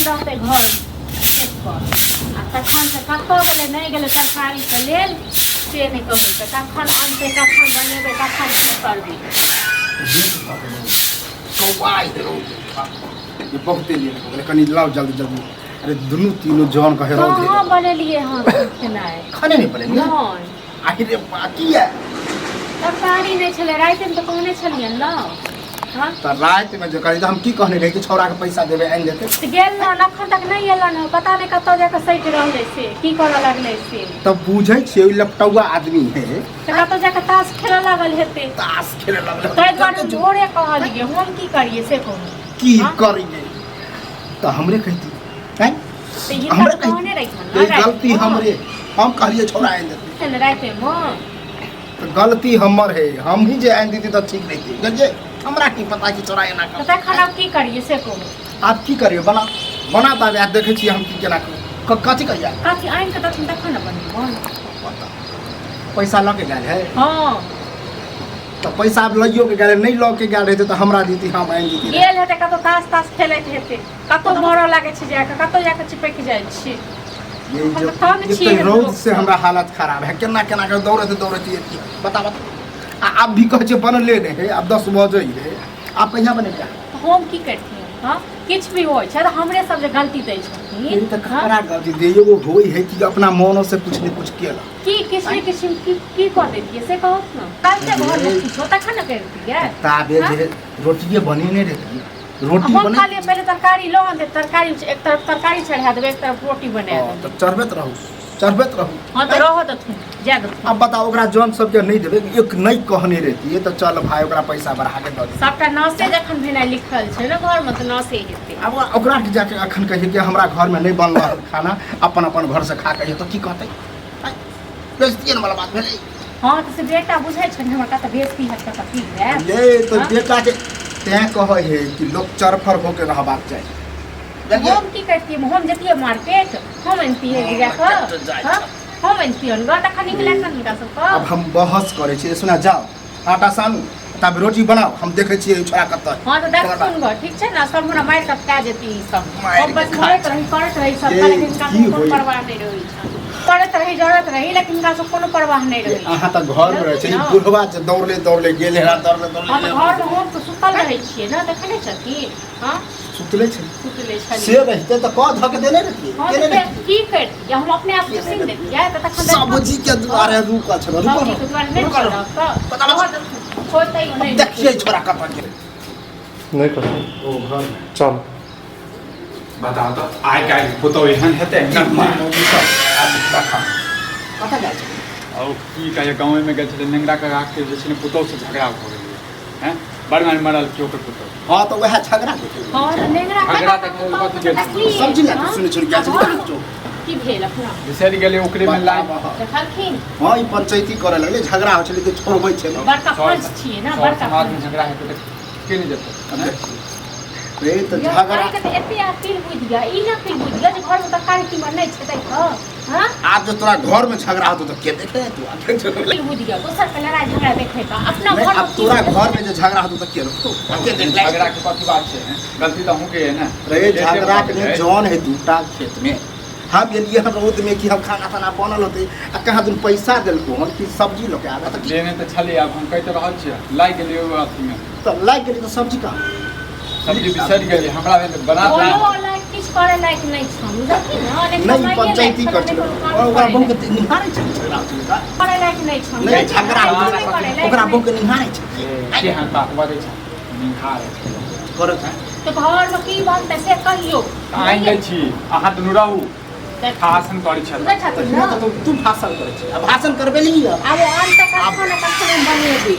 रहते घर खेत पर आ तखन से कतौ गेलै नहीं गेलै तरकारी के लेल से नहीं कहू तो कखन अनते कखन बनेबे कखन की करबे कौआई दे ये बहुते लिए बोले कनी लाओ जल्दी जल्दी अरे दुनू तीनों जवान कहे रहो दे कहां बनेलिए हां खेनाय खाने नहीं बने नहीं आखिर बाकी है तरकारी नहीं छले रात में तो कहने छलिए ना हां त रात में जो करी त हम की कहने रही कि छौरा के पैसा देबे आइन देते तो गेल ना अखन तक नहीं एला ना पता नहीं कतौ जाके सैट रहले से की करे लगले से तब बुझै छियै ओइ लपटौआ आदमी है तो कतौ जाके ताश खेले लागल हेते ताश खेले लगल तै दुआरे जोरे कहलिए हम की करिए से कहू की करिए त हमरे कहती हैं तो ये हमरे कहने रही ये गलती हमरे हम कहलिए छौरा आइन देते है रात में तो गलती हमर है हम ही जे आइन देती त ठीक रहती गजे हमरा की पता कि छौरा एना तो कर तै खाना की करिए से कहू आप की करिए बना बना तब याद देखे छी हम की केना कथी कहिया काची आइन के तखन न बनी पैसा ल के गेल है हां तो पैसा अब लइयो के गेल नहीं ल के गेल रहते तो हमरा दीती हम आइन दीती गेल हेते कतौ ताश खेलैत हेते कतौ मरो लागे छै जाके कतौ जाके चिपक जाइ छी ये हम जो तो तंग ये छियै तो रोज लोग से हमरा हालत खराब है केना केना के दौड़ते दौड़ते बता आप भी कहे छे बनले नहीं है अब 10 बजे है आप कहिया बने क्या हम की करती हां किछ भी होय छै त हमरे सब जे गलती दै छथिन ये तो खरा गलती दे एगो होई है कि अपना मन से कुछ नहीं कुछ केला की किसी किसी की कर देती से कहो ना कल से घर में कुछ होता खाना करती है ताबे जे रोटिए बनी नहीं रहती रोटी हम बने खाली पहले तरकारी लो हम तरकारी एक तरफ तरकारी चढ़ा देबे एक तरफ रोटी बना देबे तो चढ़बत रहू हां तो रहो तो ज्यादा अब बताओ ओकरा जौन सब के नहीं देबे एक नहीं कहने रहती है तो चल भाई ओकरा पैसा बढ़ा के दे सबटा नसे जखन भेना लिखल छै ना घर में तो नसे हेते अब ओकरा के जाके अखन कहिए कि हमरा घर में नहीं बनल खाना अपन अपन घर से खा के तो की कहते बेइज्जती वाला बात भेलै हां तो से बेटा बुझै छै हमरा का तो बेइज्जती है का की है ये तो बेटा के तै कहे है कि लोग चरफर होके रहबाक चाहिए हम की करती है हम जतिए मार्केट हम एनती है जाके हां हम एनती है गटा खाने के लिए का सब अब हम बहस करे छी सुना जाओ आटा सानू तब रोटी बनाओ हम देखे छी छोरा कत हां तो देख सुन गो ठीक छै ना सब हमरा मार कट का जेती सब हम बस करत रही सब ये लेकिन का की कोनो होई? परवाह नहीं रही छै करत रही जरूरत रही लेकिन का सब कोनो परवाह नहीं रही अहाँ त घर में रहे छी बुढ़वा जे दौड़ले गेल है दौड़ले हम घर में हम तो सुतल रहे छिए ना देखने छथिन हां सुतले छी सुतले छली से रहते तो क धक देने रहती हां केने तो रहती की करती हम अपने आप से सीन देती है तो तखन सब्जी के द्वारे रुका छ सब्जी के द्वारे नहीं रुका पता छोड़ते ही नहीं देखिए छोरा कत गेल नहीं कर ओ घर में चल बताओ तो आइ काल्हि पुतहु एहन हेतै कत जाय छै और की कहिए गाँवमे गेल छलै नेंगरा के राखके जे छै ने पुतहुसँ झगड़ा भऽ गेलै हैं बड़ मारि मरल केओ के पुतहु हां तो वह झगड़ा के हां तो नेगरा झगड़ा तऽ कथी के सब्जी ला सुने छोड़ गया छै की भेल अपना बिसरि गेलै ओकरे में लाइन देखलखिन हां ई पंचायती करे लगले झगड़ा हो छले कि छोड़बै छै बड़का फर्ज छिए ना बड़का समाज में झगड़ा हेतै तऽ के नहीं जेतै रे तो झगड़ा झगड़ा के तो एते आखिर बुझ गया ई ना फिर बुझ गया जे घर में तरकारी तीमन नहीं छै तै हां आज जो तोरा घर में झगड़ा होतो तो के देखे तू आके फिर बुझ गया दोसर के लड़ाई झगड़ा देखे का अपना नहीं घर अब तोरा घर में जो झगड़ा होतो तो के रोकतो के देख ले झगड़ा के कथी बात छै गलती तऽ अहूँके है ना रे झगड़ा के लिए जौन है दूटा खेत में हम एलिए हम रोड में कि हम खाना खाना बनल होते आ कहाँ दिन पैसा देलको हम कि सब्जी लोके आबे त लेने तऽ छलै अब हम कहि तऽ रहल छियै लागि गेलियै ओ अथीमे तो लाग गेली तो सब्जी का सब्जी बिसरि गेलियै हमरा भेल बना बोलो वाला किछ करे लायक नहीं छै देखी ना नहीं पंचायती कर छै ओकरा बहु के निहारे छै झगड़ा होते का करे लायक नहीं छै नहीं झगड़ा होते ओकरा बहु के निहारे छै के हम बात बजै छै निहार करत है तो घर में की बात से कहियो आइ गेल छी अहाँ दुनू रहू शासन करै छल उधर छथिन ना तू भाषण करे छै भाषण करबेली अब अंत का खाना कखन बनेबे